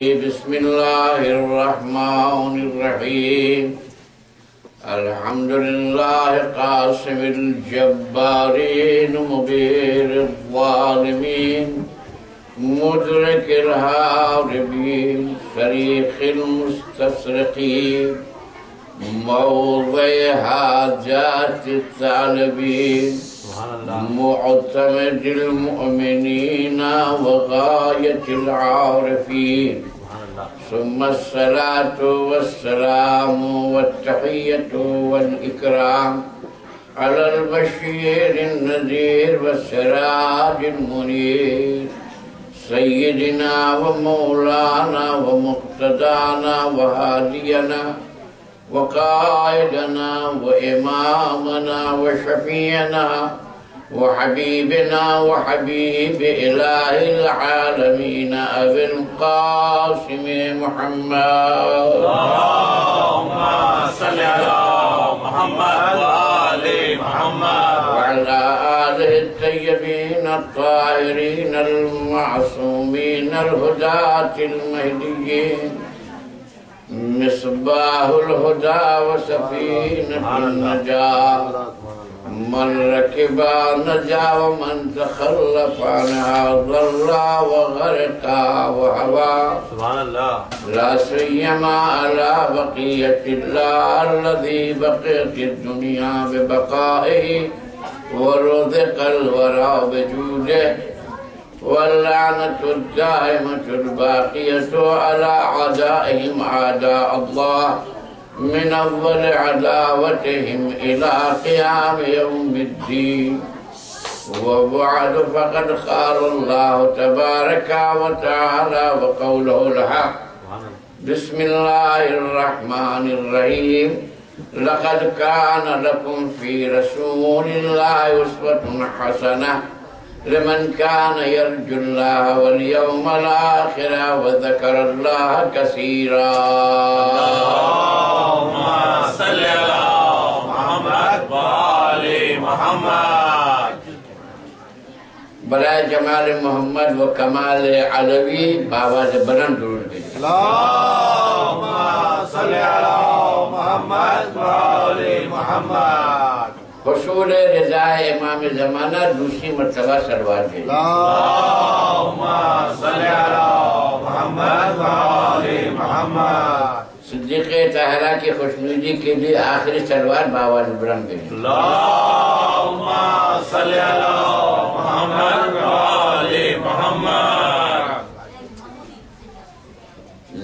بسم الله الرحمن الرحيم الحمد لله قاسم الجبارين مغير الظالمين مدرك الهاربين صريخ المستصرخين موضع حاجات الثعلبين معتمد المؤمنين وغاية العارفين ثم الصلاة والسلام والتحية والإكرام على البشير النذير والسراج المنير سيدنا ومولانا ومقتدانا وهادينا وقائدنا وإمامنا وشفيعنا وحبيبنا وحبيب إله العالمين أبي القاسم محمد اللهم صل على محمد وآل محمد وعلى آله الطيبين الطاهرين المعصومين الهداة المهديين مصباح الهدى وسفينة النجاة من ركب نجا ومن تخلف عنها ضل وغرق وهوى سبحان الله لا سيما على بقية الله الذي بقيت الدنيا ببقائه ورزق الورى بجوده واللعنة الدائمة الباقية على أعدائهم أعداء الله من أول عداوتهم إلى قيام يوم الدين وبعد فقد قال الله تبارك وتعالى وقوله الحق بسم الله الرحمن الرحيم لقد كان لكم في رسول الله أسوة حسنة لمن كان يرجو الله واليوم الآخر وذكر الله كثيرا اللهم صل على محمد وآل محمد برائے جمال محمد و کمال علوی باواز بلند درود بھیجیں اللهم صل على محمد وآل محمد حصول رضا امام زمانہ دوسری مرتبہ سلوات بھیجیں اللهم صل على محمد وآل محمد صدیق طاہرہ کی خوشنودی کے لیے آخری سلوات باواز بلند بھیجیں اللهم صل على محمد وآل محمد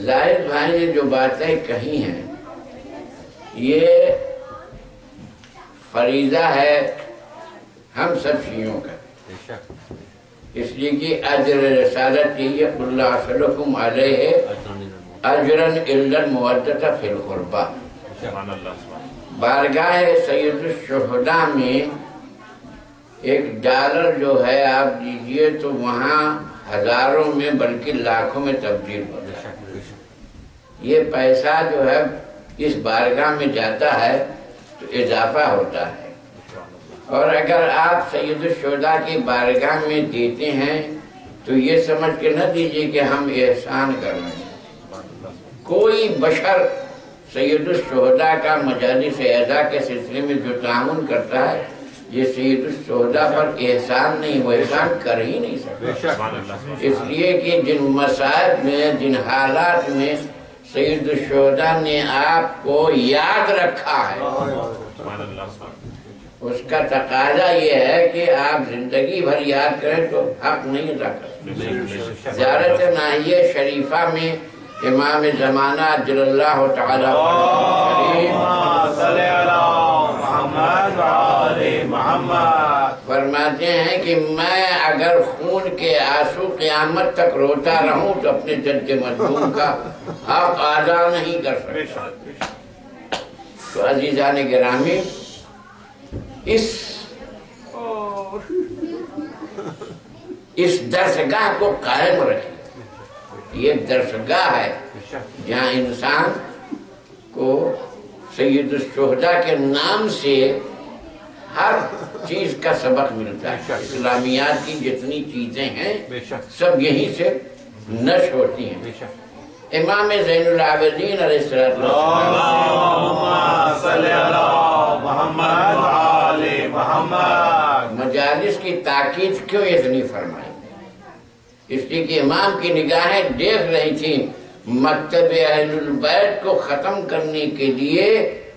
زاہد بھائی نے جو باتیں کہی ہیں یہ فریضہ ہے ہم سب شیعوں کا اس لیے کہ اجر رسالت یہی ہے قل لا اسألکم علیہ اجرا الا المودۃ فی القربى بارگاہ سید الشہداء میں $1 جو ہے آپ دیجئے تو وہاں ہزاروں میں بلکہ لاکھوں میں تبدیل ہوتا ہے یہ پیسہ جو ہے اس بارگاہ میں جاتا ہے تو اضافہ ہوتا ہے اور اگر آپ سید الشہداء کی بارگاہ میں دیتے ہیں تو یہ سمجھ کے نہ دیجئے کہ ہم احسان کر رہے ہیں کوئی بشر سید الشہداء کا مجالس اعزا کے سلسلے میں جو تعاون کرتا ہے یہ سید الشہداء پر احسان نہیں وہ احسان کر ہی نہیں سکتا اس لیے کہ جن مصائب میں جن حالات میں سید الشہداء نے آپ کو یاد رکھا ہے اس کا تقاضا یہ ہے کہ آپ زندگی بھر یاد کریں تو حق نہیں ادا کر سکتے زیارت ناحیہ شریفہ میں امام زمانہ عجل اللہ تعالیٰ فرماتے ہیں کہ میں اگر خون کے آنسو قیامت تک روتا رہوں تو اپنے جد مظلوم کا حق ادا نہیں کر سکتا تو عزیزان گرامی اس درسگاہ کو قائم رکھیں یہ درسگاہ ہے جہاں انسان کو سید الشہداء کے نام سے ہر چیز کا سبق ملتا ہے اسلامیات کی جتنی چیزیں ہیں سب یہیں سے نشر ہوتی ہیں امام زین العابدین علیہ السلام اللهم صل على محمد وآل محمد مجالس کی تاکید کیوں اتنی فرمائی؟ اس لیے کہ امام کی نگاہیں دیکھ رہی تھیں مکتب اہل البیت کو ختم کرنے کے لیے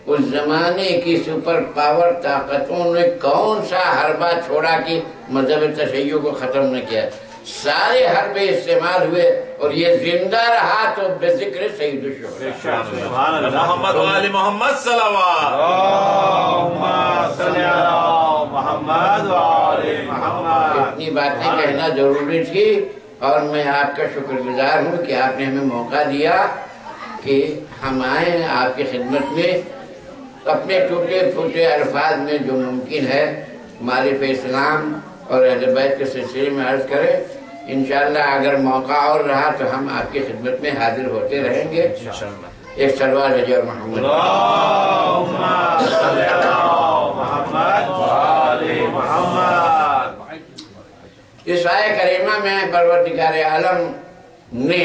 اس زمانے کی سپر پاور طاقتوں نے کون سا حربہ چھوڑا کہ مذہب تشیع کو ختم نہ کیا. سارے حربے استعمال ہوئے اور یہ زندہ رہا تو بذکر سید الشہداء. محمد وآل محمد صلوات. اللهم صل على محمد وآل محمد. اتنی باتیں کہنا ضروری تھی اور میں آپ کا شکر گزار ہوں کہ آپ نے ہمیں موقع دیا کہ ہم آئیں آپ کی خدمت میں اپنے ٹوٹے پھوٹے الفاظ میں جو ممکن ہے معرف اسلام اور اہل بیت کے سلسلے میں عرض کریں. انشاءاللہ اگر موقع اور رہا تو ہم آپ کی خدمت میں حاضر ہوتے رہیں گے. ایک سلوات حضور محمد. اللهم صل على محمد وآل محمد. اس آیہ کریمہ میں پروردگار عالم نے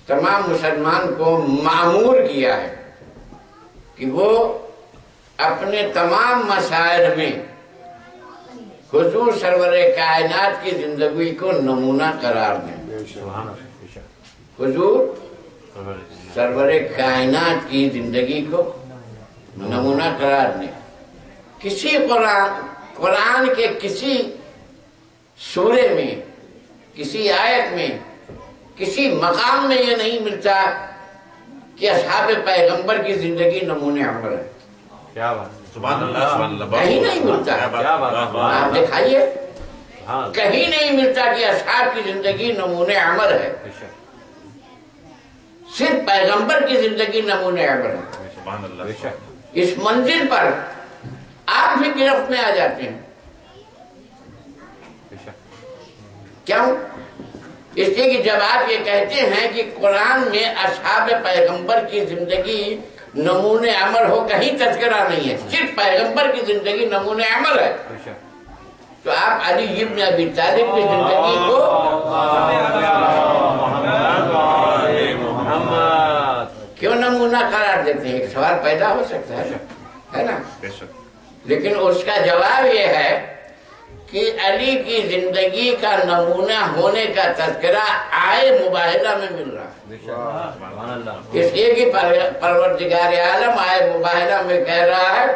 تمام مسلمان کو مأمور کیا ہے کہ وہ اپنے تمام مسائل میں حضور سرور کائنات کی زندگی کو نمونہ قرار دیں. حضور سرور کائنات کی زندگی کو نمونہ قرار دیں. کسی قرآن کے کسی سورے میں کسی آیت میں کسی مقام میں یہ نہیں ملتا کہ اصحاب پیغمبر کی زندگی نمونے عمل ہے. کیا بات. سبحان اللہ سبحان اللہ. کہیں نہیں ملتا. آپ دکھائیے کہیں نہیں ملتا کہ اصحاب کی زندگی نمونے عمل ہے. صرف پیغمبر کی زندگی نمونے عمل ہے. سبحان اللہ. اس منزل پر آپ بھی گرفت میں آ جاتے ہیں. کیوں؟ اس لیے کہ جب آپ یہ کہتے ہیں کہ قرآن میں اصحاب پیغمبر کی زندگی نمونے عمل ہو, کہیں تذکرہ نہیں ہے, صرف پیغمبر کی زندگی نمونے عمل ہے, تو آپ علی ابن ابی طالب کی زندگی کو کیوں نمونہ قرار دیتے ہیں؟ ایک سوال پیدا ہو سکتا ہے نا. لیکن اس کا جواب یہ ہے کہ علی کی زندگی کا نمونہ ہونے کا تذکرہ آئے مباہلہ میں مل رہا ہے. اس لیے کہ پروردگار عالم آئے مباہلہ میں کہہ رہا ہے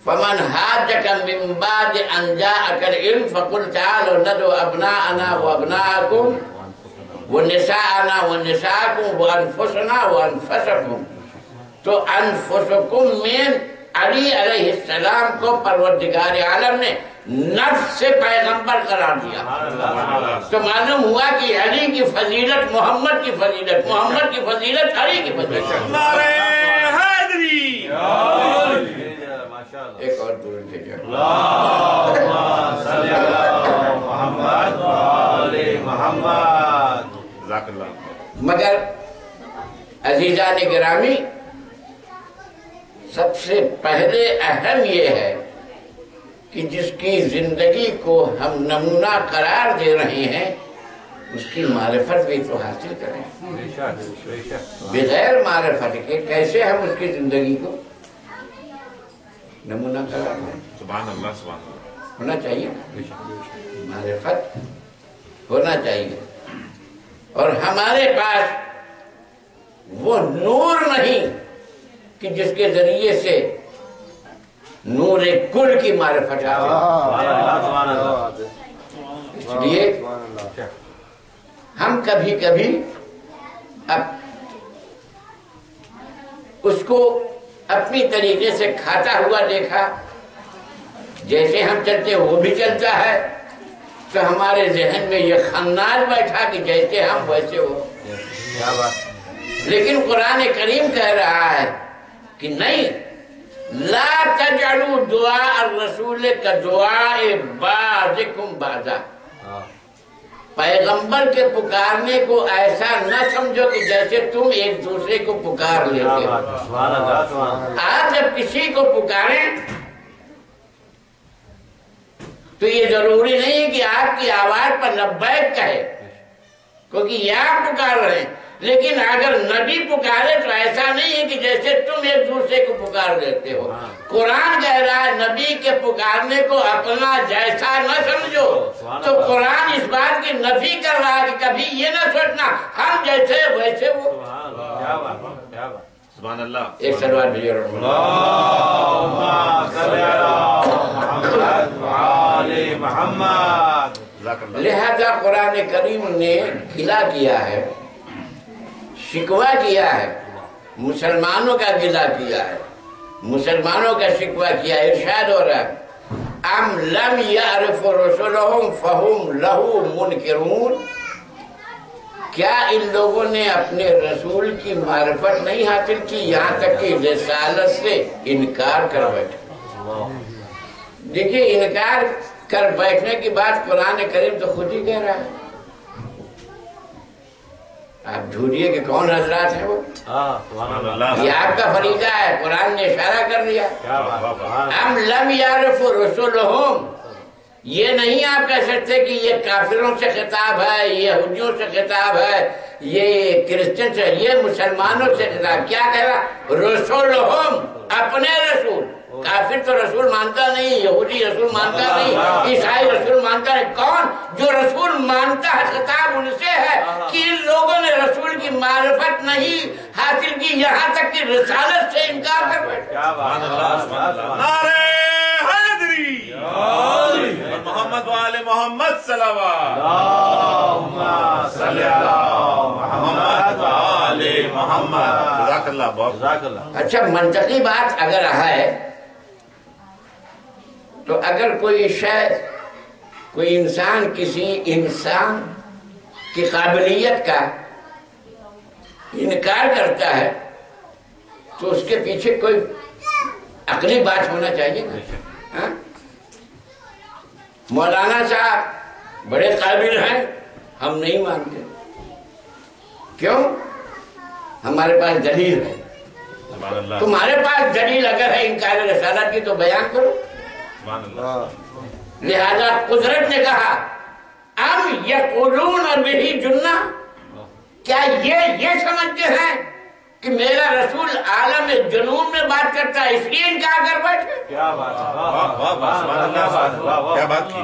فَمَنْ حَاجَّكَ مِنْ بَعْدِ أَنْ جَاءَكَ الْعِلْمُ فَقُلْ تَعَالَوْا نَدْعُ أَبْنَاءَنَا وَأَبْنَاءَكُمْ وَنِسَاءَنَا وَنِسَاءَكُمْ وَأَنفُسَنَا وَأَنفُسَكُمْ. تو انفسکم میں علی علیہ السلام کو پروردگار عالم نے نفس سے پیغمبر قرار دیا. تو معلوم ہوا کہ علی کی فضیلت محمد کی فضیلت, محمد کی فضیلت علی کی فضیلت. نعرہ حیدری. ایک اور درود بھیجو. اللهم صل علی محمد وآل محمد. جزاک اللہ. مگر عزیزان گرامی, سب سے پہلے اہم یہ ہے کہ جس کی زندگی کو ہم نمونہ قرار دے رہے ہیں اس کی معرفت بھی تو حاصل کریں. بغیر معرفت کے کیسے ہم اس کی زندگی کو نمونہ قرار دیں؟ سبحان اللہ سبحان اللہ. ہونا چاہیے, معرفت ہونا چاہیے. اور ہمارے پاس وہ نور نہیں کہ جس کے ذریعے سے نور کل کی معرفت آتی. اس لیے ہم کبھی کبھی اب اس کو اپنی طریقے سے کھاتا ہوا دیکھا, جیسے ہم چلتے وہ بھی چلتا ہے, تو ہمارے ذہن میں یہ خناس بیٹھا کہ جیسے ہم ویسے ہو. لیکن قرآن کریم کہہ رہا ہے کہ نہیں, لا تجعلوا دعاء الرسول كدعاء بعضكم بعضا. پیغمبر کے پکارنے کو ایسا نہ سمجھو کہ جیسے تم ایک دوسرے کو پکار لیتے ہو. آپ جب کسی کو پکاریں تو یہ ضروری نہیں کہ آپ کی آواز پر لبیک کہے, کیونکہ یہ آپ پکار رہے ہیں، لیکن اگر نبی پکارے تو ایسا نہیں ہے کہ جیسے تم ایک دوسرے کو پکار دیتے ہو۔ قرآن کہہ رہا ہے نبی کے پکارنے کو اپنا جیسا نہ سمجھو، تو قرآن اس بات کی نفی کر رہا ہے کہ کبھی یہ نہ سوچنا ہم جیسے ویسے وہ۔ سبحان اللہ۔ ایک سلوات بھیجو رحمۃ محمد۔ لہذا قرآن کریم نے گلہ کیا ہے، شکوہ کیا ہے، مسلمانوں کا گلہ کیا ہے، مسلمانوں کا شکوہ کیا ہے۔ ارشاد ہو رہا ہے ام لم یعرف رسلہم فہم لہو منکرون، کیا ان لوگوں نے اپنے رسول کی معرفت نہیں حاصل کی، یہاں تک کہ رسالت سے انکار کر بیٹھے۔ دیکھیے انکار کر بیٹھنے کی بات قرآن کریم تو خود ہی کہہ رہا ہے۔ آپ ڈھونڈیے کہ کون حضرات ہیں وہ، یہ آپ کا فریضہ ہے، قرآن نے اشارہ کر دیا۔ ام لم یعرف رسلہم، یہ نہیں آپ کہہ سکتے کہ یہ کافروں سے خطاب ہے، یہ یہودیوں سے خطاب ہے، یہ کرسچن سے، یہ مسلمانوں سے خطاب۔ کیا کہہ رہا؟ رسولہم، اپنے رسول۔ کافر تو رسول مانتا نہیں، یہودی رسول مانتا نہیں، عیسائی رسول مانتا نہیں۔ کون جو رسول مانتا ہے خطاب ان سے ہے کہ ان لوگوں نے رسول کی معرفت نہیں حاصل کی، یہاں تک کہ رسالت سے انکار کر بیٹھے۔ نعرہ حیدری محمد وآل محمد صلوات۔ اللہم صلی علی محمد وآل محمد۔ جزاک اللہ جزاک اللہ۔ اچھا منطقی بات اگر ہے تو اگر کوئی شخص، کوئی انسان کسی انسان کی قابلیت کا انکار کرتا ہے تو اس کے پیچھے کوئی عقلی بات ہونا چاہیے نا۔ مولانا صاحب بڑے قابل ہیں، ہم نہیں مانتے، کیوں؟ ہمارے پاس دلیل ہے۔ سبحان اللہ۔ تمہارے پاس دلیل اگر ہے انکار رسالت کی تو بیان کرو۔ سبحان اللہ۔ لہذا قدرت نے کہا ام یقولون بہ جنہ، کیا یہ سمجھتے ہیں کہ میرا رسول عالم جنون میں بات کرتا ہے اس لیے انکار کر بیٹھے؟ کیا بات ہے، کیا بات کی۔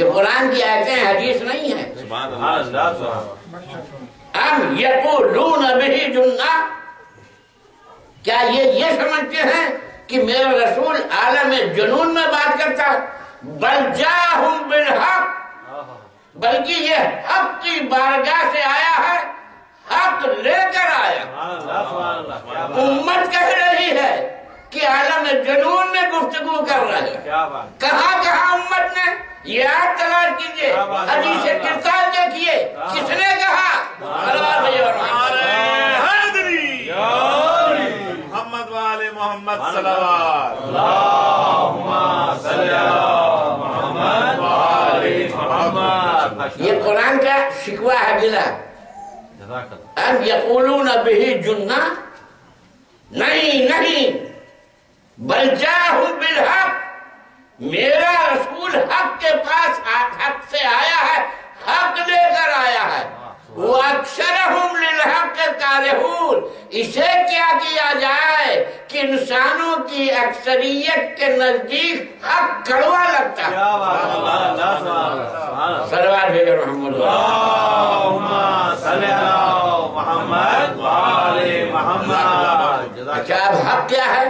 یہ قرآن کی آیتیں ہیں، حدیث نہیں ہے۔ سبحان اللہ۔ ام یقولون بہ جنہ، کیا یہ سمجھتے ہیں کہ میرا رسول عالم جنون میں بات کرتا ہے؟ بل جاءہم بالحق، بلکہ یہ حق کی بارگاہ سے آیا ہے، حق لے کر آیا۔ امت کہہ رہی ہے کہ عالم جنون میں گفتگو کر رہا ہے۔ کہاں کہاں امت نے؟ یہ آپ تلاش کیجئے، حدیث کرتاب دیکھیے، کس نے کہا؟ محمد وآل محمد صلوات۔ اللہم صلی علی محمد وآل محمد۔ یہ قرآن کا شکوہ ہے گلہ۔ ام یقولون بہ جنہ، نہیں، بل جاءہم بالحق، میرا رسول حق کے پاس حق سے آیا ہے، حق لے کر آیا ہے۔ وَأَكْثَرَهُمْ لِلْحَقِّ كَارِهُونَ، اسے کیا کیا جائے کہ انسانوں کی اکثریت کے نزدیک حق کڑوا لگتا ہے۔ صلوات بھیجو محمد۔ اللہم صلی علی محمد وآل محمد۔ اچھا اب حق کیا ہے؟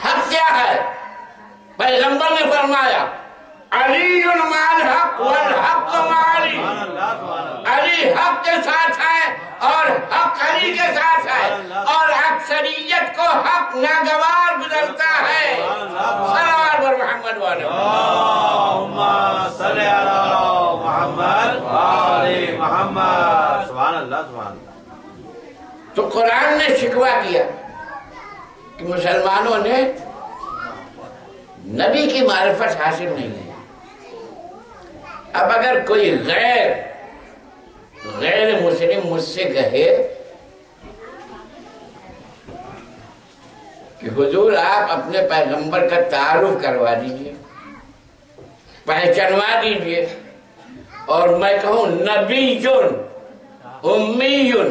حق کیا ہے؟ پیغمبر نے فرمایا علی مع الحق والحق مع علی، علی حق کے ساتھ ہے اور حق علی کے ساتھ ہے، اور اکثریت کو حق ناگوار گزرتا ہے۔ صلوات بر محمد والے۔ اللہم صلی علی محمد وآل محمد۔ سبحان اللہ سبحان اللہ۔ تو قرآن نے شکوہ کیا کہ مسلمانوں نے نبی کی معرفت حاصل نہیں ہے۔ اب اگر کوئی غیر مسلم مجھ سے کہے کہ حضور آپ اپنے پیغمبر کا تعارف کروا دیجئے، پہچانوا دیجئے، اور میں کہوں نبیٌ امیٌ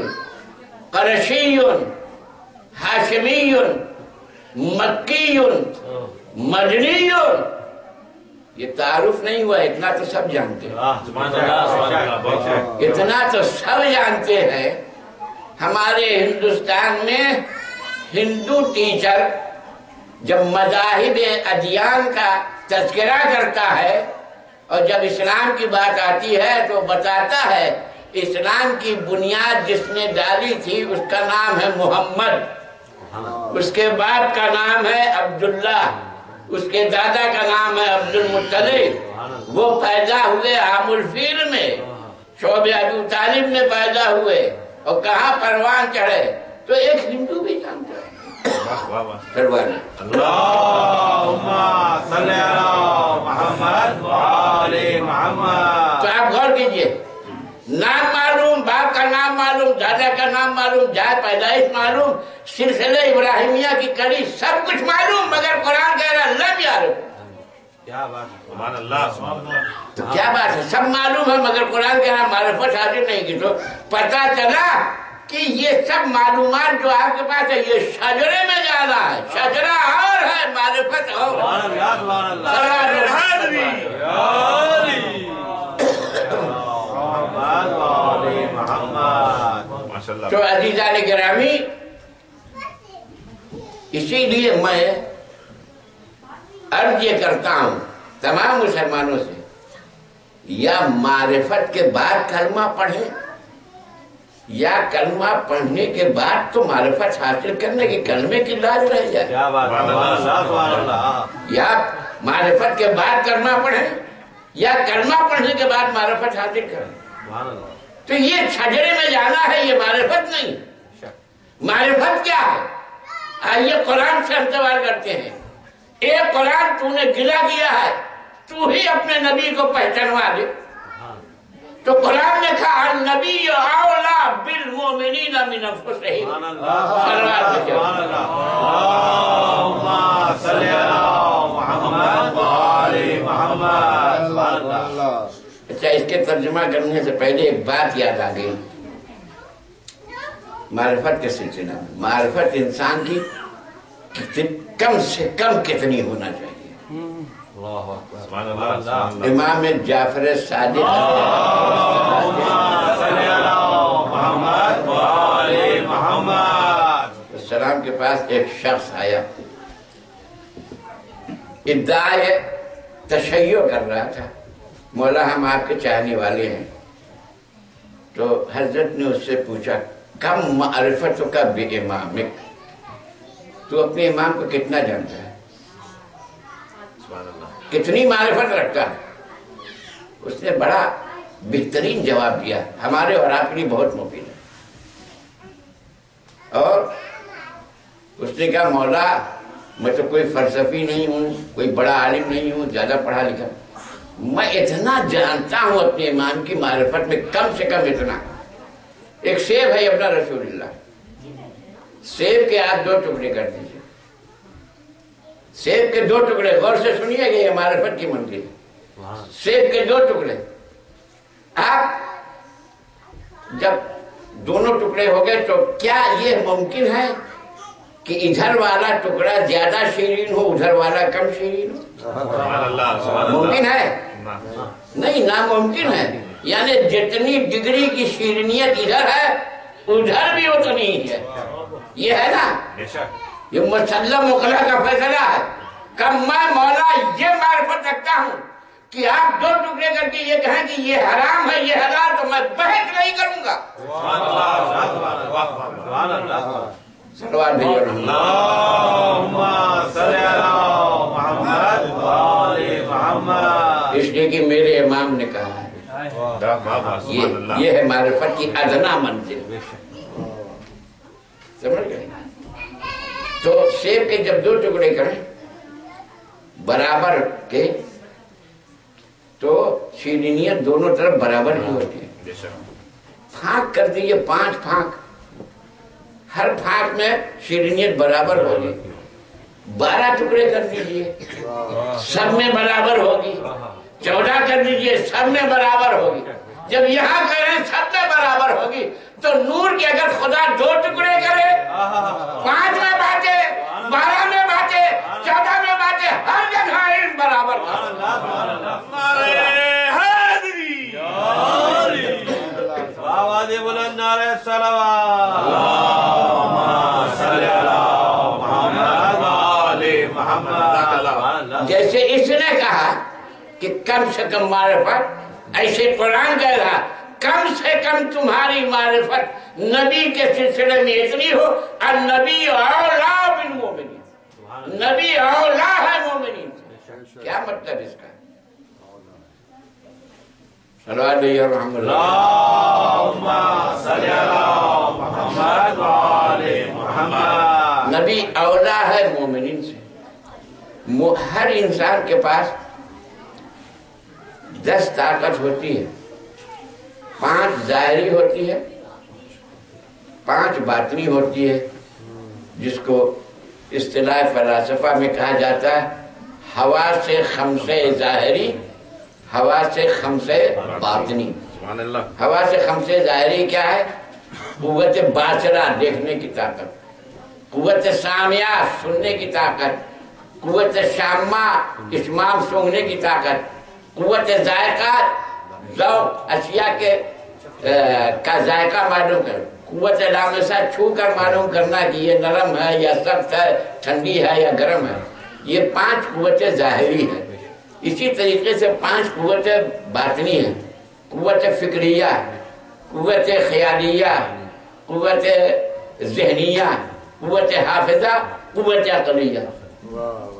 قرشیٌ ہاشمیٌ مکیٌ مدنیٌ، یہ تعارف نہیں ہوا، اتنا تو سب جانتے ہیں، اتنا تو سب جانتے ہیں۔ ہمارے ہندوستان میں ہندو ٹیچر جب مذاہب ادیان کا تذکرہ کرتا ہے اور جب اسلام کی بات آتی ہے تو بتاتا ہے اسلام کی بنیاد جس نے ڈالی تھی اس کا نام ہے محمد، اس کے باپ کا نام ہے عبداللہ، اس کے دادا کا نام ہے عبد المطلب، وہ پیدا ہوئے عام الفیل میں، شعب ابو طالب میں پیدا ہوئے اور کہاں پروان چڑھے تو ایک ہندو بھی جانتا ہے۔ اللہم صلی علی محمد وآل محمد۔ تو آپ غور کیجئے، نام معلوم، باپ کا نام معلوم، دادا کا نام معلوم، جائے پیدائش معلوم، سلسلہ ابراہیمیہ کی کڑی سب کچھ معلوم، مگر قرآن کہہ رہا لم یعرف۔ کیا بات ہے، سبحان اللہ سبحان اللہ۔ تو کیا بات ہے، سب معلوم ہے مگر قرآن کہہ رہا معرفت حاصل نہیں کی، تو پتہ چلا کہ یہ سب معلومات جو آپ کے پاس ہے یہ شجرے میں جانا ہے، شجرہ اور ہے معرفت اور ہے۔ سبحان اللہ سبحان اللہ۔ تو عزیزان گرامی، اسی لیے میں عرض یہ کرتا ہوں تمام مسلمانوں سے، یا معرفت کے بعد کلمہ پڑھیں یا کلمہ پڑھنے کے بعد تو معرفت حاصل کرنے کی کلمے کی لاج رہ جائے، کیا بات ہے، سبحان اللہ۔ یا معرفت کے بعد کلمہ پڑھیں یا کلمہ پڑھنے کے بعد معرفت حاصل کریں، سبحان اللہ۔ تو یہ شجرے میں جانا ہے، یہ معرفت نہیں۔ معرفت کیا ہے؟ آئیے قرآن سے ہم سوال کرتے ہیں، ایک قرآن تو نے گلا کیا ہے، تو ہی اپنے نبی کو پہچانوا دے۔ تو قرآن نے کہا النبی اولا بالمؤمنین من انفسہم، سبحان اللہ سلوات بھیجو۔ سبحان اللہ۔ اللہم صلی علی محمد وآل محمد۔ سبحان اللہ۔ اچھا، اس کے ترجمہ کرنے سے پہلے ایک بات یاد آ گئی، معرفت کے سلسلہ میں معرفت انسان کی کم سے کم کتنی ہونا چاہیے۔ سبحان اللہ۔ امام جعفر صادق اللہم صلی علی محمد وآل محمد۔ السلام کے پاس ایک شخص آیا، ادعائے تشیع کر رہا تھا، مولا ہم آپ کے چاہنے والے ہیں۔ تو حضرت نے اس سے پوچھا کم معرفتک بامامک، تو اپنے امام کو کتنا جانتا ہے، سبحان اللہ۔ کتنی معرفت رکھتا ہے؟ اس نے بڑا بہترین جواب دیا، ہمارے اور آپ کے لیے بہت مفید ہے۔ اور اس نے کہا مولا میں تو کوئی فلسفی نہیں ہوں، کوئی بڑا عالم نہیں ہوں، زیادہ پڑھا لکھا، میں اتنا جانتا ہوں اپنے امام کی معرفت میں، کم سے کم اتنا، ایک سیب ہے اپنا رسول اللہ، سیب کے آپ 2 ٹکڑے کر دیجئے، سیب کے 2 ٹکڑے، غور سے سنیے کہ یہ معرفت کی منزل ہے، سیب کے 2 ٹکڑے، آپ جب دونوں ٹکڑے ہو گئے تو کیا یہ ممکن ہے کہ ادھر والا ٹکڑا زیادہ شیرین ہو ادھر والا کم شیرین ہو؟ سبحان اللہ سبحان اللہ۔ ممکن ہے؟ نہیں، ناممکن ہے، یعنی جتنی ڈگری کی شیرینیت ادھر ہے ادھر بھی اتنی ہی ہے، یہ ہے نا، بے شک۔ یہ مسلم مقلع کا فیصلہ ہے کہ میں مولا یہ معرفت رکھتا ہوں کہ آپ 2 ٹکڑے کر کے یہ کہیں کہ یہ حرام ہے یہ حلال، تو میں بحث نہیں کروں گا۔ سبحان اللہ سبحان اللہ۔ صلوات بھیجو رحمت اللہم صلی علی محمد وآل محمد۔ اس لیے کہ میرے امام نے کہا ہے یہ ہے معرفت کی ادنا منزل، سمجھ گئے؟ تو سیب کے جب 2 ٹکڑے کریں برابر کے تو شیرینیت دونوں طرف برابر ہی ہوتی ہے، پھانک کر دیجئے 5 پھانک، ہر پھانک میں شیرینیت برابر ہوگی، 12 ٹکڑے کر دیجئے سب میں برابر ہوگی، 14 کر دیجئے، سب میں برابر ہوگی۔ جب یہاں کریں سب میں برابر ہوگی تو نور کے اگر خدا 2 ٹکڑے کرے، 5 میں بانٹے، 12 میں بانٹے، 14 میں بانٹے، ہر جگہ علم برابر جیسے اس نے کہا کہ کم سے کم معرفت، ایسے قرآن کہہ رہا کم سے کم تمہاری معرفت نبی کے سلسلے میں اتنی ہو، النبی اولا بالمومنین، نبی اولا ہے مومنین سے۔ کیا مطلب اس کا؟ صلوات علیہ رحمۃ اللہم صلی علی محمد وآل محمد۔ نبی اولا ہے مومنین سے۔ ہر انسان کے پاس 10 طاقت ہوتی ہے، 5 ظاہری ہوتی ہے، 5 باطنی ہوتی ہے، جس کو اصطلاح فلاسفہ میں کہا جاتا ہے حواس 5 ظاہری، حواس 5 باطنی۔ حواس 5 ظاہری کیا ہے؟ قوت باصرہ دیکھنے کی طاقت، قوت سامعہ سننے کی طاقت، قوت شامہ اشمام سونگنے کی طاقت، قوت ذائقہ ذوق اشیاء کا ذائقہ معلوم کر، قوت لامسہ چھو کر معلوم کرنا کہ یہ نرم ہے یا سخت ہے، ٹھنڈی ہے یا گرم ہے۔ یہ 5 قوتیں ظاہری ہیں۔ اسی طریقے سے 5 قوتیں باطنی ہیں، قوت فکریہ، قوت خیالیہ، قوت ذہنیہ، قوت حافظہ، قوت عقلیہ۔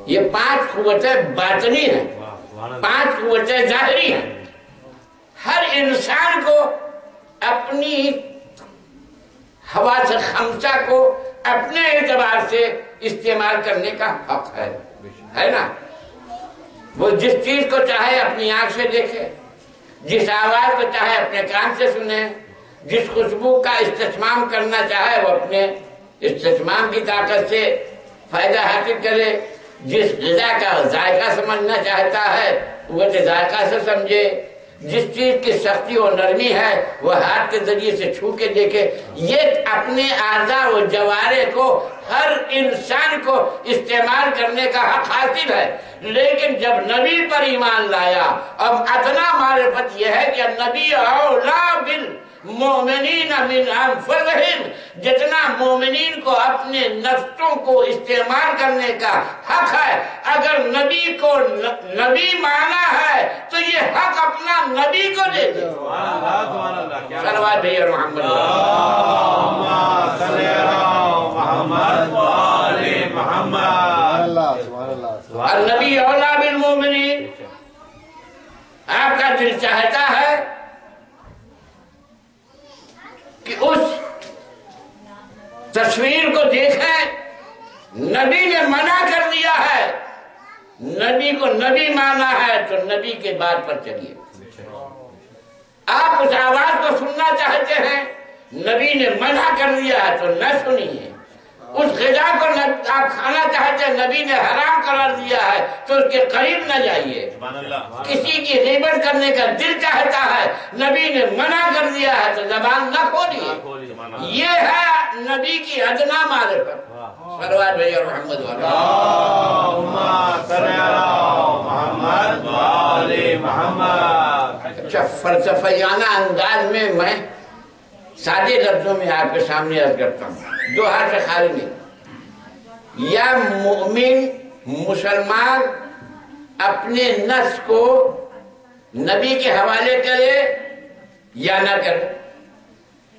یہ 5 قوتیں باطنی ہیں، 5 قوتیں ظاہری ہیں۔ ہر انسان کو اپنی حواس 5 کو اپنے اعتبار سے استعمال کرنے کا حق ہے نا؟ وہ جس چیز کو چاہے اپنی آنکھ سے دیکھے، جس آواز کو چاہے اپنے کان سے سنے، جس خوشبو کا استشمام کرنا چاہے وہ اپنے استشمام کی طاقت سے فائدہ حاصل کرے، جس غذا کا ذائقہ سمجھنا چاہتا ہے قوت ذائقہ سے سمجھے، جس چیز کی سختی و نرمی ہے وہ ہاتھ کے ذریعے سے چھو کے دیکھے۔ یہ اپنے اعضاء و جوارح کو ہر انسان کو استعمال کرنے کا حق حاصل ہے۔ لیکن جب نبی پر ایمان لایا، اب ادنا معرفت یہ ہے کہ نبی اولا بالمؤمنین من انفسہم، جتنا مومنین کو اپنے نفسوں کو استعمال کرنے کا حق ہے، اگر نبی کو نبی مانا ہے تو یہ حق اپنا نبی کو دے دے۔ صلوات بھئی محمد اللہم صلی علی محمد وآل محمد۔ النبی اولا بالمومنین۔ آپ کا دل چاہتا ہے کہ اس تصویر کو دیکھیں، نبی نے منع کر دیا ہے، نبی کو نبی مانا ہے تو نبی کے بات پر چلیے۔ آپ اس آواز کو سننا چاہتے ہیں، نبی نے منع کر دیا ہے تو نہ سنیے۔ اس غذا کو آپ کھانا چاہتے ہیں، نبی نے حرام قرار دیا ہے تو اس کے قریب نہ جائیے۔ کسی کی غیبت کرنے کا دل چاہتا ہے، نبی نے منع کر دیا ہے تو زبان نہ کھولیے۔ یہ ہے نبی کی ادنا معرفت۔ صلوات بھئی اور محمد اللہم صلی علی محمد وآل محمد۔ اچھا، فلسفیانہ انداز میں سادے لفظوں میں آپ کے سامنے عرض کرتا ہوں، 2 ہاتھ سے خالی نہیں۔ یا مومن مسلمان اپنے نفس کو نبی کے حوالے کرے یا نہ کرے،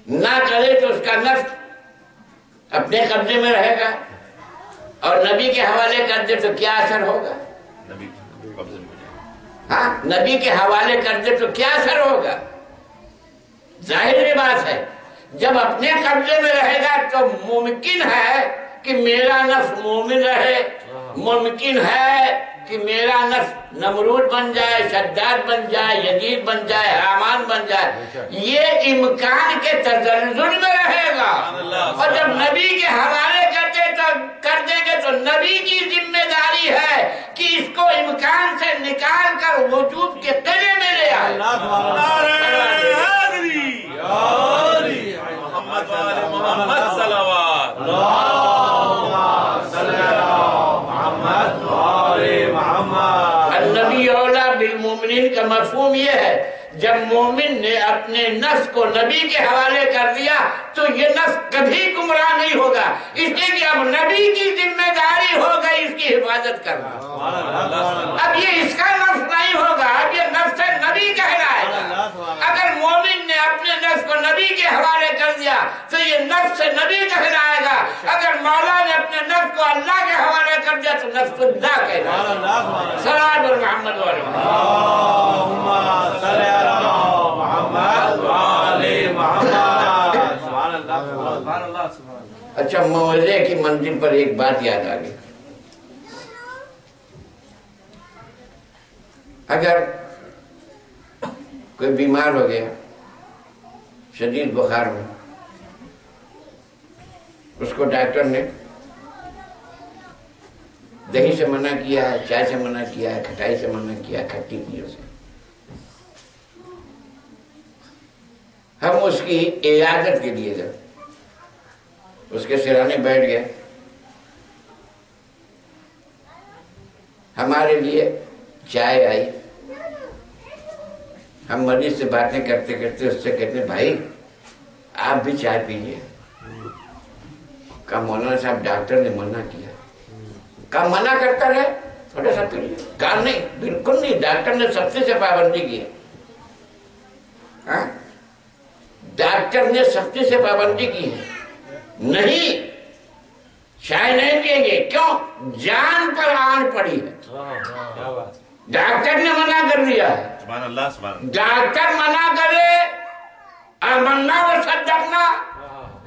نہ کرے تو اس کا نفس اپنے قبضے میں رہے گا، اور نبی کے حوالے کر دے تو کیا اثر ہوگا؟ ہاں، نبی کے حوالے کر دے تو کیا اثر ہوگا؟ ظاہر بات ہے، جب اپنے قبضے میں رہے گا تو ممکن ہے کہ میرا نفس مومن رہے، ممکن ہے کہ میرا نفس نمرود بن جائے، شداد بن جائے، یزید بن جائے، حامان بن جائے۔ یہ امکان کے تزلزل میں رہے گا، اور جب نبی کے حوالے کر دیں گے تو نبی کی ذمہ داری ہے کہ اس کو امکان سے نکال کر وجود کے قلعے میں لے آئے. محمد والے محمد صلوات. النبی اولا بالمومنین کا مفہوم یہ ہے جب مومن نے اپنے نفس کو نبی کے حوالے کر دیا تو یہ نفس کبھی گمراہ نہیں ہوگا، اس لیے کہ اب نبی کی ذمہ داری ہو گئی اس کی حفاظت کرنا. اب یہ اس کا نفس نہیں ہوگا، اب یہ نفس نبی کہلائے گا. اگر مومن نے اپنے نفس کو نبی کے حوالے کر دیا تو یہ نفس نبی کہلائے گا. اگر مولا نے اپنے نفس کو اللہ کے حوالے کر دیا تو نفس اللہ کہلائے گا. صلوات بر محمد والے اچھا، موعظے کی منزل پر ایک بات یاد آ گئی. اگر کوئی بیمار ہو گیا شدید بخار میں، اس کو ڈاکٹر نے دہی سے منع کیا ہے، چائے سے منع کیا ہے، کھٹائی سے منع کیا ہے، کھٹی چیزوں سے. ہم اس کی عیادت کے لیے جب اس کے سرانے بیٹھ گئے، ہمارے لیے چائے آئی، ہم مریض سے باتیں کرتے کرتے اس سے کہتے ہیں بھائی آپ بھی چائے پیجیے. کہا مولانا صاحب ڈاکٹر نے منع کیا. کہا منع کرتا رہے تھوڑا سا پیجیے. کہا نہیں، بالکل نہیں، ڈاکٹر نے سختی سے پابندی کی. ہاں، ڈاکٹر نے سختی سے پابندی کی ہے. نہیں، چائے نہیں پئیں گے. کیوں؟ جان پر آن پڑی ہے. ڈاکٹر نے منع کر دیا ہے. ڈاکٹر منع کرے آمنا و صدقنا،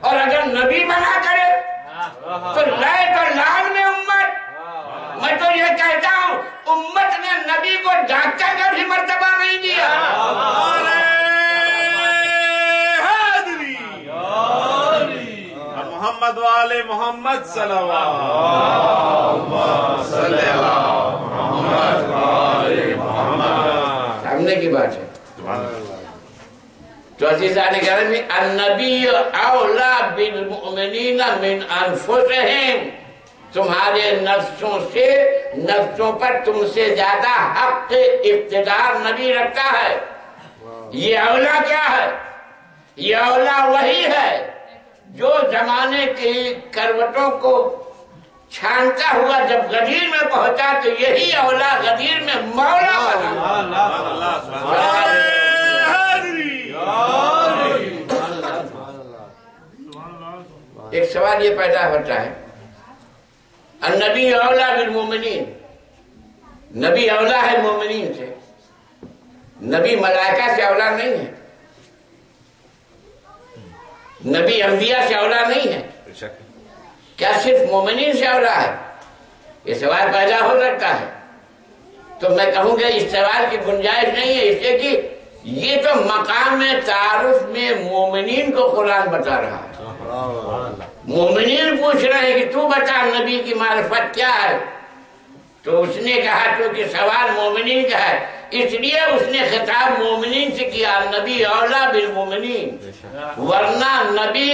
اور اگر نبی منع کرے تو لائے تو لال میں امت. میں تو یہ کہتا ہوں امت نے نبی کو ڈاکٹر کا بھی مرتبہ نہیں دیا. محمد والے محمد صلوات. سامنے کی بات ہے. تو عزیزان گرامی، النبی اولا بالمؤمنین من انفسہم، تمہارے نفسوں سے، نفسوں پر تم سے زیادہ حق اقتدار نبی رکھتا ہے. یہ اولا کیا ہے؟ یہ اولا وہی ہے جو زمانے کی کروٹوں کو چھانتا ہوا جب غدیر میں پہنچا تو یہی اولا غدیر میں مولا بنا. ایک سوال یہ پیدا ہوتا ہے، النبی اولا بالمومنین، نبی اولا ہے مومنین سے، نبی ملائکہ سے اولا نہیں ہے، نبی انبیاء سے اولا نہیں ہے. کیا صرف مومنین سے اولا ہے؟ یہ سوال پیدا ہو سکتا ہے. تو میں کہوں گا اس سوال کی گنجائش نہیں ہے، اس لیے کہ یہ تو مقام تعارف میں مومنین کو قرآن بتا رہا ہے. مومنین پوچھ رہے ہیں کہ تو بتا نبی کی معرفت کیا ہے. تو اس نے کہا چونکہ سوال مومنین کا ہے اس لیے اس نے خطاب مومنین سے کیا، نبی اولا بالمومنین. ورنہ نبی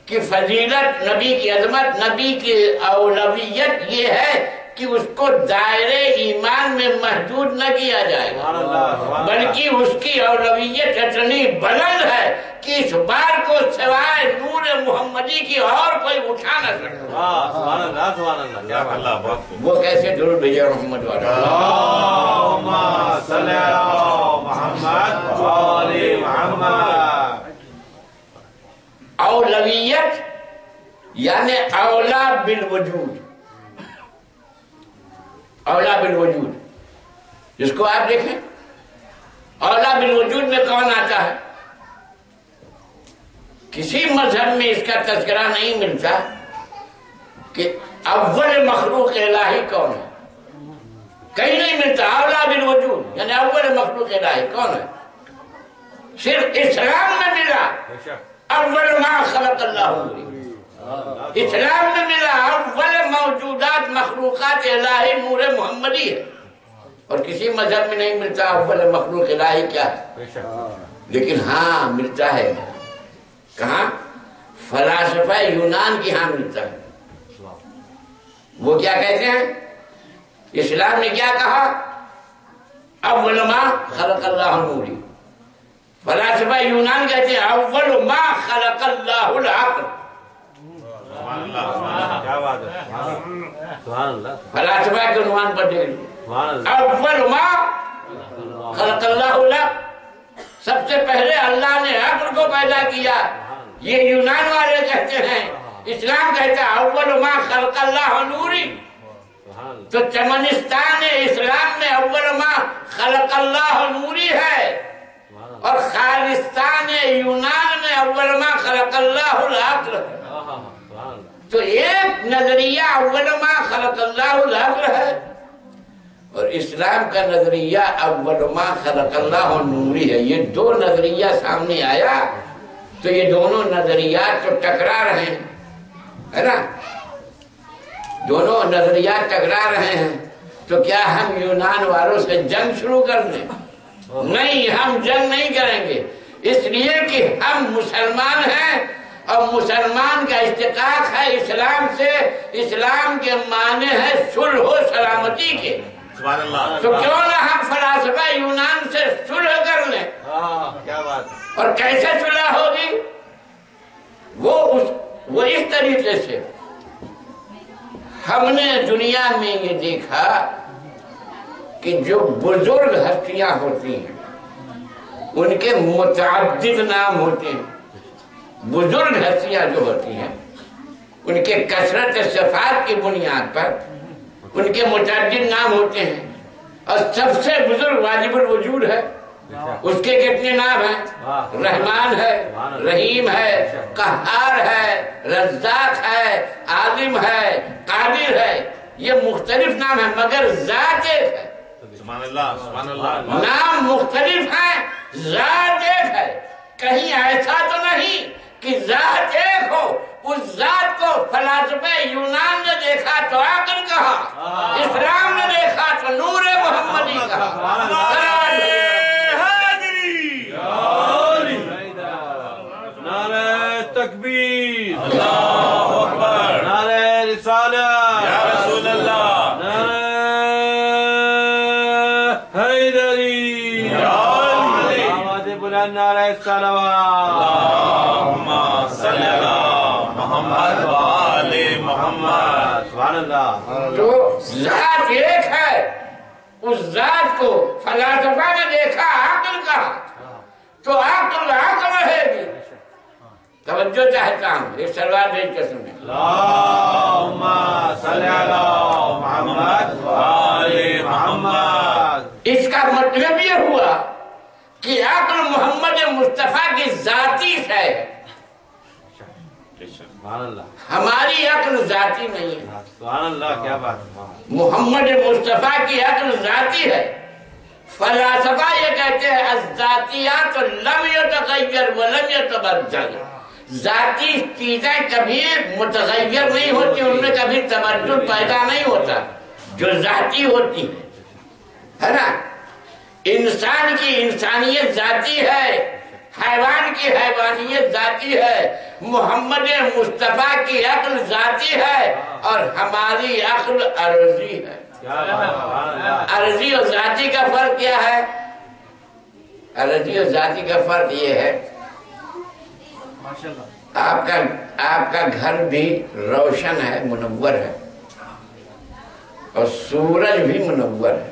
کی فضیلت، نبی کی عظمت، نبی کی اولویت یہ ہے کہ اس کو دائرے ایمان میں محدود نہ کیا جائے گا، بلکہ اس کی اولویت اتنی بلند ہے کہ اس بار کو سوائے نور محمدی کی اور کوئی اٹھا نہ سکتا. وہ کیسے درود بھیجے محمد والا. اولویت یعنی اولا بالوجود، اولا بالوجود جس کو آپ دیکھیں اولا بالوجود میں کون آتا ہے؟ کسی مذہب میں اس کا تذکرہ نہیں ملتا کہ اول مخلوق الہی کون ہے، کہیں نہیں ملتا. اولا بالوجود یعنی اول مخلوق الہی کون ہے؟ صرف اسلام میں ملا اول ما خلق اللہ. اسلام میں ملا اول موجودات مخلوقات الہی نور محمدی ہے، اور کسی مذہب میں نہیں ملتا اول مخلوق الہی کیا ہے، لیکن ہاں ملتا ہے کہاں؟ فلاسفہ یونان کی ہاں ملتا ہے۔ وہ کیا کہتے ہیں؟ اسلام نے کیا کہا؟ اول ما خلق اللہ نوری۔ فلاسفہ یونان کہتے ہیں اول ما خلق اللہ العقل۔ فلاسفہ کے عنوان پر دیکھ لیجیے، اول ما خلق اللہ العقل، سب سے پہلے اللہ نے عقل کو پیدا کیا۔ یہ یونان والے کہتے ہیں، اسلام کہتا ہے اول ما خلق اللہ نوری۔ تو چمنستان اسلام میں اول ما خلق اللہ نوری ہے، اور خالستان یونان میں اول ما خلق اللہ العقل ہے۔ تو ایک نظریہ اول ما خلق اللہ العقل ہے، اور اسلام کا نظریہ اول ما خلق اللہ نوری ہے۔ یہ دو نظریہ سامنے آیا تو یہ دونوں نظریات تو ٹکرا رہے ہیں، ہے نا؟ دونوں نظریات ٹکرا رہے ہیں، تو کیا ہم یونان والوں سے جنگ شروع کر دیں؟ نہیں، ہم جنگ نہیں کریں گے، اس لیے کہ ہم مسلمان ہیں، اور مسلمان کا اشتقاق ہے اسلام سے۔ اسلام کے معنی ہے صلح و سلامتی کے۔ تو کیوں نہ ہم فلاسفہ یونان سے صلح کر لیں؟ کیا بات ہے؟ اور کیسے صلح ہوگی؟ وہ اس طریقے سے، ہم نے دنیا میں یہ دیکھا کہ جو بزرگ ہستیاں ہوتی ہیں ان کے متعدد نام ہوتے ہیں۔ بزرگ ہستیاں جو ہوتی ہیں ان کے کثرت صفات کی بنیاد پر ان کے متعدد نام ہوتے ہیں، اور سب سے بزرگ واجب الوجود ہے، اس کے کتنے نام ہیں؟ رحمان ہے، رحیم ہے، قہار ہے، رزاق ہے، عالم ہے، قادر ہے۔ یہ مختلف نام ہیں مگر ذات ایک ہے۔ سبحان اللہ، سبحان اللہ۔ نام مختلف ہیں، ذات ایک ہے۔ کہیں ایسا تو نہیں کہ ذات ایک ہو، اس ذات کو فلاسفہ یونان نے دیکھا تو عقل کہا، اسلام نے دیکھا تو نور محمدی کہا۔ نعرہ تکبیر، اللہ اکبر، نعرہ رسالت، یا رسول اللہ، نعرہ حیدری، آواز بلند، نعرہ صلوات، اللہم صلی علی محمد و آل محمد۔ سبحان اللہ۔ تو ذات ایک ہے، اس ذات کو فلاسفہ نے دیکھا، عقل کہا، تو عقل رہے گی۔ توجہ چاہتا ہوں، ایک سلوات بھیج کے سنیں۔ اللہم صلی علی محمد و آل محمد۔ اس کا مطلب یہ ہوا کہ عقل محمد مصطفیٰ کی ذاتی شے ہے، سبحان اللہ، ہماری عقل ذاتی نہیں ہے۔ سبحان اللہ، کیا بات ہے۔ محمد مصطفیٰ کی عقل ذاتی ہے۔ فلاسفہ یہ کہتے ہیں الذاتیات لم یتغیر ولم یتبدل۔ ذاتی چیزیں کبھی متغیر نہیں ہوتی، ان میں کبھی تبدل پیدا نہیں ہوتا، جو ذاتی ہوتی ہے نا۔ انسان کی انسانیت ذاتی ہے، حیوان کی حیوانیت ذاتی ہے، محمد مصطفیٰ کی عقل ذاتی ہے، اور ہماری عقل عرضی ہے۔ عرضی اور ذاتی کا فرق کیا ہے؟ عرضی اور ذاتی کا فرق یہ ہے، آپ کا گھر بھی روشن ہے، منور ہے، اور سورج بھی منور ہے،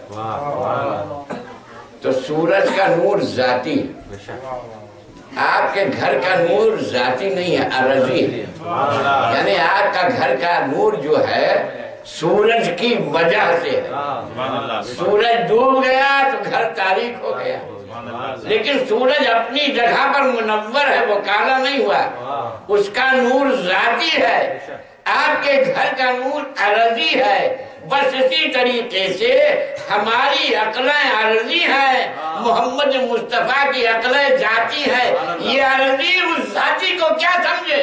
تو سورج کا نور ذاتی ہے، آپ کے گھر کا نور ذاتی نہیں ہے، عرضی ہے۔ یعنی آپ کا گھر کا نور جو ہے سورج کی وجہ سے ہے۔ سورج ڈوب گیا تو گھر تاریک ہو گیا، لیکن سورج اپنی جگہ پر منور ہے، وہ کالا نہیں ہوا، اس کا نور ذاتی ہے۔ آپ کے گھر کا نور عرضی ہے۔ بس اسی طریقے سے ہماری عقلیں عرضی ہیں، محمد مصطفیٰ کی عقلیں ذاتی ہیں۔ یہ عرضی اس ذاتی کو کیا سمجھے؟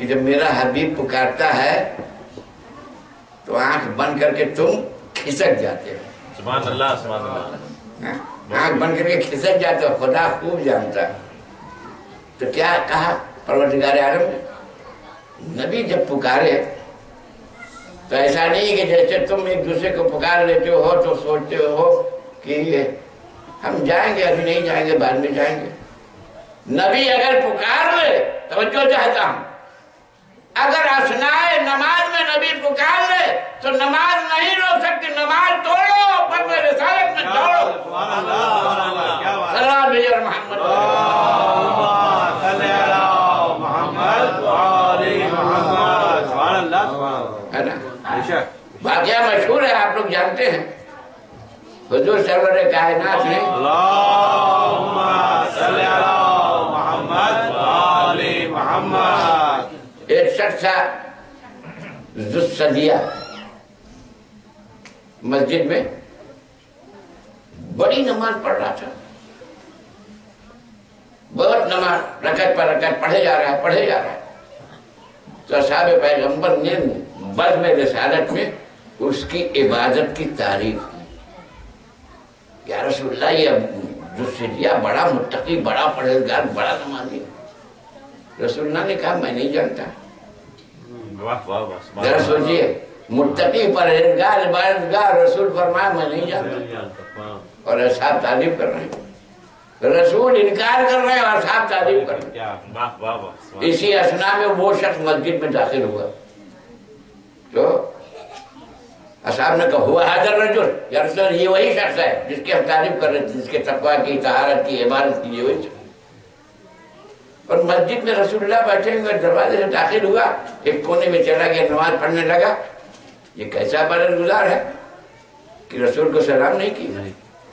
کہ جب میرا حبیب پکارتا ہے تو آنکھ بند کر کے تم کھسک جاتے ہو. سبحان اللہ سبحان اللہ. آنکھ بند کر کے کھسک جاتے ہو. خدا خوب جانتا ہے. تو کیا کہا پروردگار عالم نے؟ نبی جب پکارے تو ایسا نہیں کہ جیسے تم ایک دوسرے کو پکار لیتے ہو تو سوچتے ہو کہ ہم جائیں گے، ابھی نہیں جائیں گے، بعد میں جائیں گے. نبی اگر پکار لے، توجہ چاہتا ہوں، اگر اثناء نماز میں نبی پکار لے تو نماز نہیں روک سکتی. نماز توڑو، پر رسالت میں دوڑو. سبحان اللہ سبحان اللہ. کیا بات. سلام بھیجو محمد. اللہم صلی علی محمد وآل محمد. سبحان اللہ سبحان اللہ. ہے نا؟ بے شک. واقعہ مشہور ہے، آپ لوگ جانتے ہیں. حضور سرور کائنات نے اللہم صلی علی محمد وآل محمد. ایک شخص تھا ذوالصدیہ، مسجد میں بڑی نماز پڑھ رہا تھا. بہت نماز رکعت پر رکعت پڑھے جا رہا ہے. تو اصحاب پیغمبر نے بزم رسالت میں اس کی عبادت کی تعریف کی. یا رسول اللہ، یہ ذوالصدیہ بڑا متقی، بڑا پرہیزگار، بڑا نمازی. رسول اللہ نے کہا میں نہیں جانتا. واہ واہ واہ. ذرا سوچئے، متقی، پرہیزگار، عبادتگار، رسول فرمایا میں نہیں جانتا، اور اصحاب تعریف کر رہے ہیں. رسول انکار کر رہے ہیں اور اصحاب تعریف کر رہے ہیں. واہ واہ واہ. اسی اثناء میں وہ شخص مسجد میں داخل ہوا تو اصحاب نے کہا ہوا حاضر رجل، یا رسول اللہ یہ وہی شخص ہے جس کی ہم تعریف کر رہے تھے، جس کے تقویٰ کی، طہارت کی، عبادت کی، یہ وہی شخص. اور مسجد میں رسول اللہ بیٹھے ہوئے دروازے سے داخل ہوا، ایک کونے میں چلا گیا، نماز پڑھنے لگا. یہ کیسا عبادت گزار ہے کہ رسول کو سلام نہیں کی.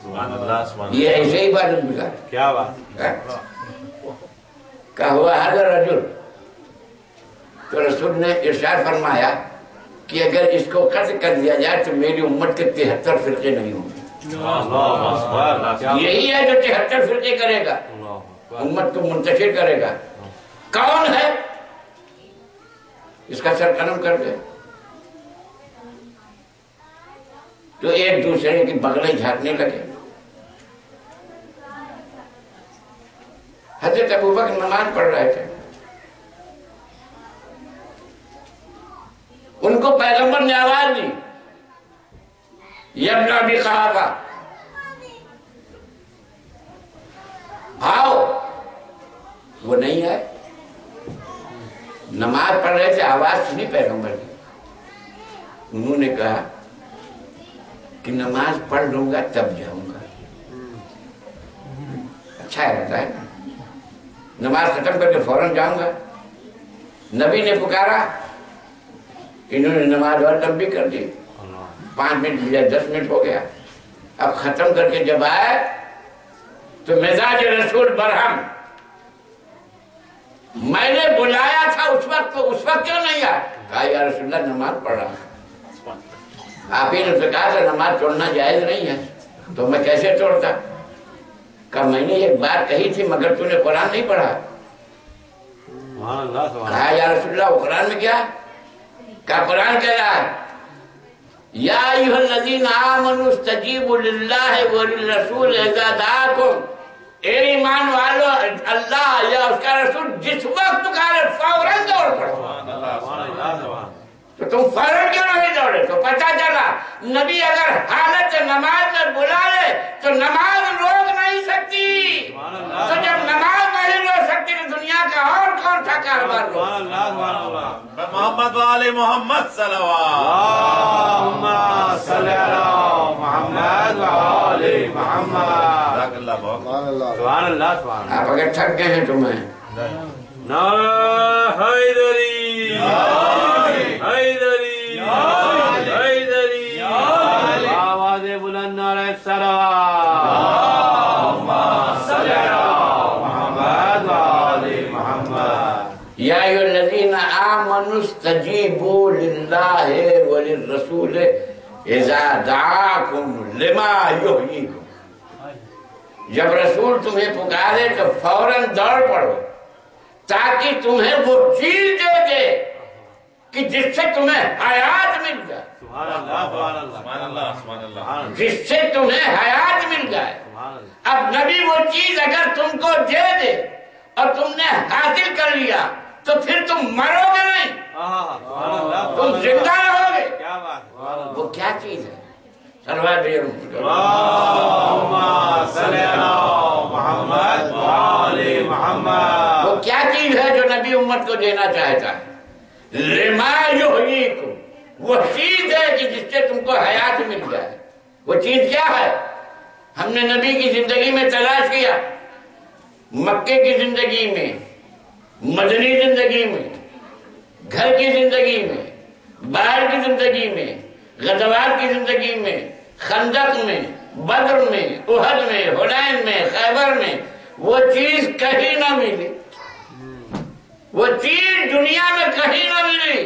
سبحان اللہ سبحان اللہ. یہ ایسے ہی عبادت گزار ہے. کیا بات. کہا ہوا حاضر رجل. تو رسول نے ارشاد فرمایا کہ اگر اس کو قتل کر دیا جائے تو میری امت کے 73 فرقے نہیں ہوں گے. یہی ہے جو 73 فرقے کرے گا، امت کو منتشر کرے گا. کون ہے؟ اس کا سر قلم کر دے. تو ایک دوسرے کی بغلیں جھانکنے لگے. حضرت ابوبکر نماز پڑھ رہے تھے. ان کو پیغمبر نے آواز دی، یا ابن ابی قحافہ آؤ. وہ نہیں آئے. نماز پڑھ رہے تھے، آواز سنی پیغمبر کی. انہوں نے کہا کہ نماز پڑھ لوں گا تب جاؤں گا. اچھا رہتا ہے نا، نماز ختم کر کے فوراً جاؤں گا. نبی نے پکارا، انہوں نے نماز اور لمبی کر دی. 5 منٹ یا 10 منٹ ہو گیا. اب ختم کر کے جب آئے تو مزاج رسول برہم، میں نے بلایا تھا اس وقت کیوں نہیں آیا؟ کہا یا رسول اللہ نماز پڑھ رہا. آپ ہی نے کہا تھا نماز چھوڑنا جائز نہیں ہے، تو میں کیسے چھوڑتا؟ کہا میں نے ایک بات کہی تھی مگر تو نے قرآن نہیں پڑھا. کہا یا رسول اللہ وہ قرآن میں کیا؟ کہا قرآن کہہ رہا ہے یا ایھا الذین آمنوا استجیبوا للہ وللرسول اذا دعاکم. اے ایمان والو، اللہ یا اس کا رسول جس وقت پکارے فوراً دوڑ پڑو. تو تم فوراً کیوں نہیں دوڑے؟ تو پتہ چلا نبی اگر حالت نماز میں بلا لے تو نماز روک نہیں سکتی. تو جب نماز نہیں روک سکتی تو دنیا کا اور کون سا کاروبار روک؟ محمد وآل محمد صلوات. اللہم صلی علی محمد وآل محمد. سبحان اللہ سبحان اللہ. آپ اگر تھک گئے ہیں تو میں نعرہ حیدری حیدری حیدری. آواز بلند نعرہ صلوات. اللہم صلی علی محمد وآل محمد. یا ایھا الذین آمنوا استجیبوا للہ وللرسول اذا دعاکم لما یحییکم. جب رسول تمہیں پکارے تو فوراً دوڑ پڑو. تاکہ تمہیں وہ چیز دے دے کہ جس سے تمہیں حیات مل جائے، سبحان اللہ سبحان اللہ سبحان اللہ سبحان اللہ، جس سے تمہیں حیات مل جائے۔ اب نبی وہ چیز اگر تم کو دے دے اور تم نے حاصل کر لیا تو پھر تم مرو گے نہیں، تم زندہ رہو گے۔ کیا بات، وہ کیا چیز ہے؟ سلوات اللہم صلی علی محمد وآل محمد۔ وہ کیا چیز ہے جو نبی امت کو دینا چاہتا ہے؟ لما یحییکم، وہ چیز ہے کہ جس سے تم کو حیات مل جائے۔ وہ چیز کیا ہے؟ ہم نے نبی کی زندگی میں تلاش کیا، مکے کی زندگی میں، مدنی زندگی میں، گھر کی زندگی میں، باہر کی زندگی میں، غزوات کی زندگی میں، خندق میں، بدر میں، احد میں، حنین میں، خیبر میں، وہ چیز کہیں نہ ملی، وہ چیز دنیا میں کہیں نہ ملی۔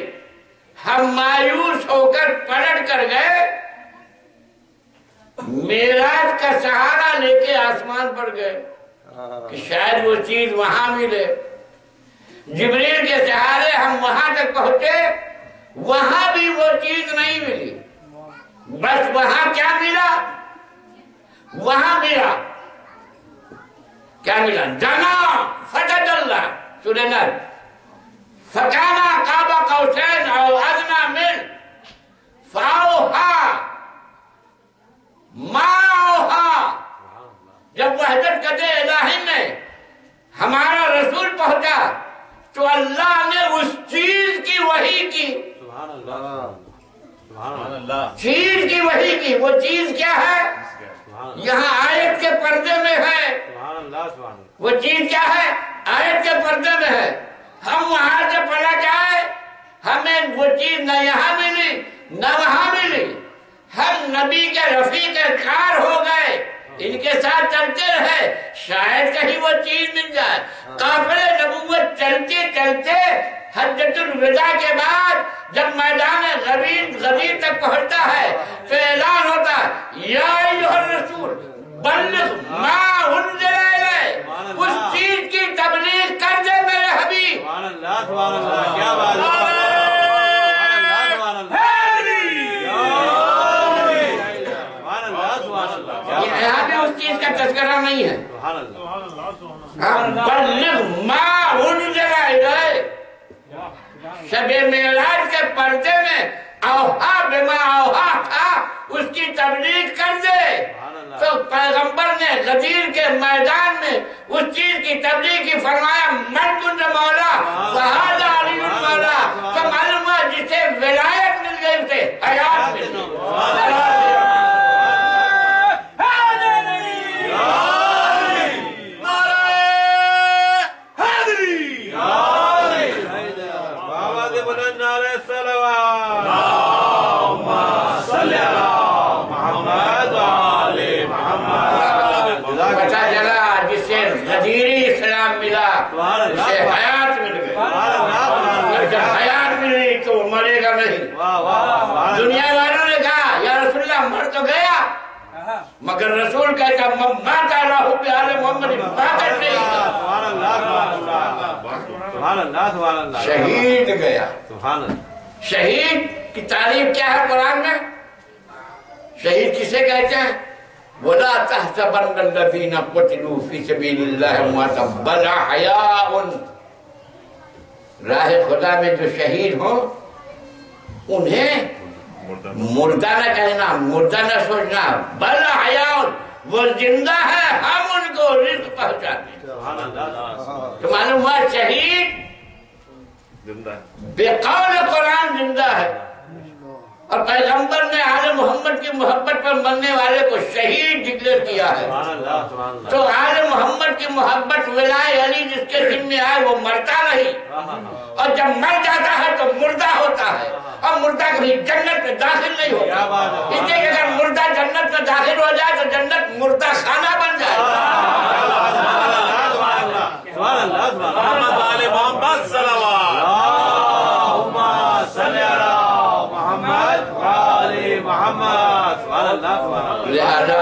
ہم مایوس ہو کر پلٹ کر گئے، معراج کا سہارا لے کے آسمان پر گئے کہ شاید وہ چیز وہاں ملے۔ جبریل کے سہارے ہم وہاں تک پہنچے، وہاں بھی وہ چیز نہیں ملی۔ بس وہاں کیا ملا؟ وہاں ملا کیا ملا؟ دنا فتح اللہ سورہ نحل، فکانا قاب قوسین او ادنی من فاوحی ما اوحی۔ جب وحدت قدر الہی میں ہمارا رسول پہنچا تو اللہ نے اس چیز کی وحی کی، سبحان اللہ سبحان اللہ، چیز کی وحی کی۔ وہ چیز کیا ہے؟ یہاں آیت کے پردے میں ہے۔ سبحان اللہ سبحان اللہ، وہ چیز کیا ہے؟ آیت کے پردے میں ہے۔ ہم وہاں سے پلٹ آئے، ہمیں وہ چیز نہ یہاں ملی نہ وہاں ملی۔ ہم نبی کے رفیق کار ہو گئے، ان کے ساتھ چلتے رہے، شاید کہیں وہ چیز مل جائے۔ قافلے نبوت چلتے چلتے حجۃ الوداع کے بعد جب میدان غدیر تک پہنچتا ہے تو اعلان ہوتا ہے، یا ایھا الرسول بلغ ما انزل الیک، اس چیز کی تبلیغ کر دے میرے حبیب۔ سبحان اللہ سبحان اللہ، کیا بات ہے، یہاں بھی اس چیز کا تذکرہ نہیں ہے۔ بلغ ما انزل الیک، شب معراج کے پردے میں اوحا بما اوحا تھا، اس کی تبلیغ کر دے۔ تو پیغمبر نے غدیر کے میدان میں اس چیز کی تبلیغ کی، فرمایا من کنت مولا فہذا علی مولا۔ تو معلوم ہوا جسے ولایت مل گئی اسے حیات مل گئی۔ غدیری اسلام ملا، اسے حیات مل گئی۔ جب حیات ملی تو وہ مرے گا نہیں۔ دنیا والوں نے کہا یا رسول اللہ مر تو گیا، مگر رسول کہتا مات علی حب آل محمد باقر نہیں۔ شہید گیا۔ شہید کی تعریف کیا ہے قرآن میں؟ شہید کسے کہتے ہیں؟ وَلَا تَحْسَبَنَّ الَّذِينَ قُتِلُوا فِي سَبِيلِ اللَّهِ أَمْوَاتًا بَلْ أَحْيَاءٌ۔ راہ خدا میں جو شہید ہوں انہیں مردہ نہ کہنا، مردہ نہ سوچنا، بل أحْيَاءٌ، وہ زندہ ہے، ہم ان کو رزق پہنچاتے ہیں۔ تو معلوم ہوا شہید بقول قرآن زندہ ہے، اور پیغمبر نے آل محمد کی محبت پر مرنے والے کو شہید ڈکلیئر کیا ہے۔ تو آل محمد کی محبت ولائے علی جس کے ذمہ میں آئے وہ مرتا نہیں، اور جب مر جاتا ہے تو مردہ ہوتا ہے، اور مردہ کبھی جنت میں داخل نہیں ہوتا۔ اس لیے اگر مردہ جنت میں داخل ہو جائے تو جنت مردہ خانہ بن جائے۔ لہذا